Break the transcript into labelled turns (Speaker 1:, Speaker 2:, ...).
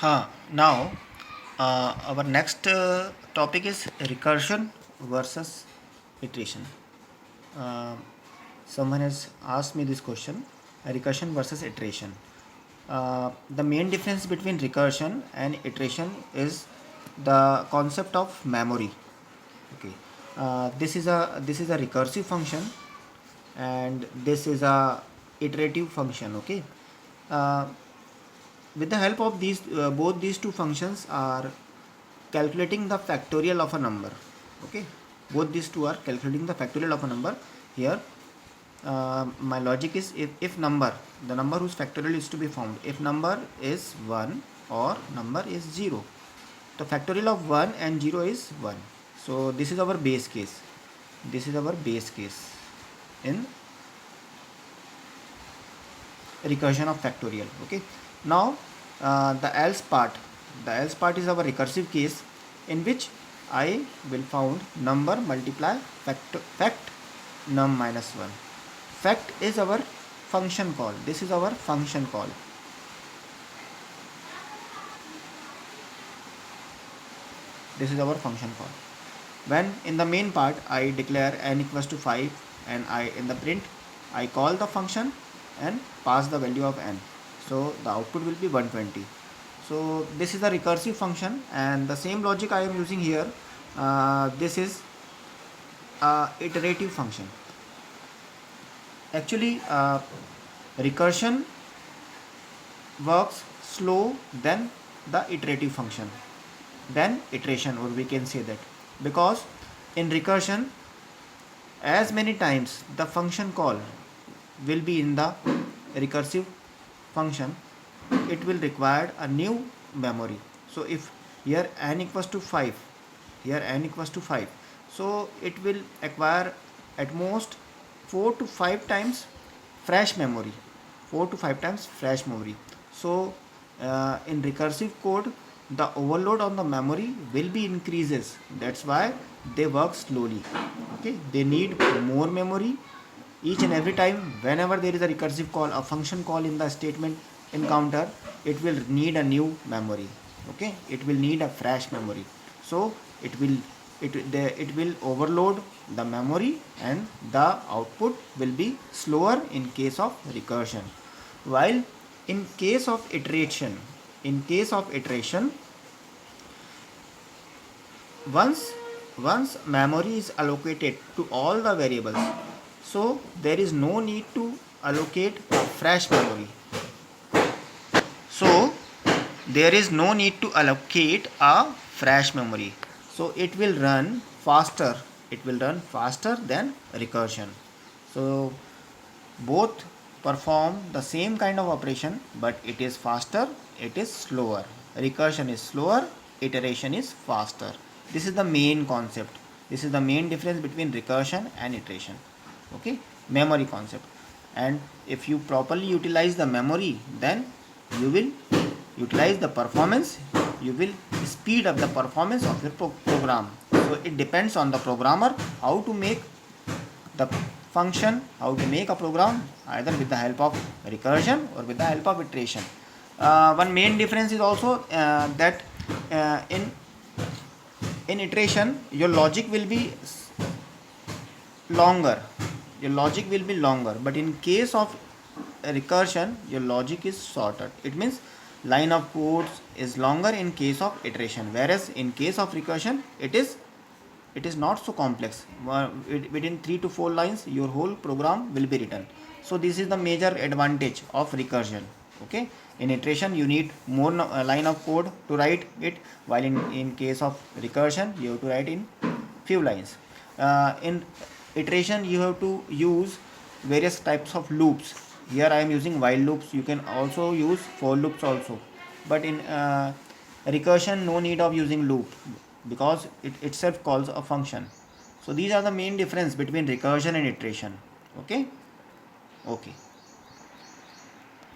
Speaker 1: Now, our next topic is recursion versus iteration. Uh, Someone has asked me this question: recursion versus iteration. The main difference between recursion and iteration is the concept of memory. Okay, this is a recursive function, and this is a iterative function. Okay, uh, with the help of these both these two functions are calculating the factorial of a number. Okay, both these two are calculating the factorial of a number. Here my logic is, if number, the number whose factorial is to be found, if number is 1 or number is 0, the factorial of 1 and 0 is 1. So this is our base case. This is our base case in recursion of factorial. Okay, now the else part is our recursive case, in which I will found number multiply fact num minus 1. Fact is our function call. This is our function call. This is our function call. When in the main part I declare n equals to 5, and I in the print I call the function and pass the value of n, so the output will be 120. So this is the recursive function, and the same logic I am using here. This is a iterative function. Actually, recursion works slow than the iterative function, than iteration, or we can say that, because in recursion, as many times the function call will be in the recursive function, it will require a new memory. So if here n equals to 5, here n equals to 5, so it will acquire at most 4 to 5 times fresh memory. 4 to 5 times fresh memory. So in recursive code, the overload on the memory will be increases. That's why they work slowly. Okay, they need more memory each and every time. Whenever there is a recursive call, a function call in the statement encounter, it will need a new memory. Okay, it will need a fresh memory. So it will overload the memory, and the output will be slower in case of recursion. While in case of iteration, once memory is allocated to all the variables, so there is no need to allocate a fresh memory. So there is no need to allocate a fresh memory. So it will run faster. It will run faster than recursion. So both perform the same kind of operation, but it is faster, it is slower. Recursion is slower, iteration is faster. This is the main concept. This is the main difference between recursion and iteration. Okay, memory concept. And if you properly utilize the memory, then you will utilize the performance, you will speed up the performance of your program. So it depends on the programmer how to make the function, how to make a program, either with the help of recursion or with the help of iteration. One main difference is also that in iteration your logic will be longer. But in case of recursion, your logic is shorter. It means line of codes is longer in case of iteration, whereas in case of recursion, it is not so complex. Within 3 to 4 lines your whole program will be written. So this is the major advantage of recursion. Okay, in iteration you need more line of code to write it, while in case of recursion you have to write in few lines. In iteration you have to use various types of loops. Here I am using while loops. You can also use for loops also, but in recursion no need of using loop, because it itself calls a function. So these are the main difference between recursion and iteration. Okay.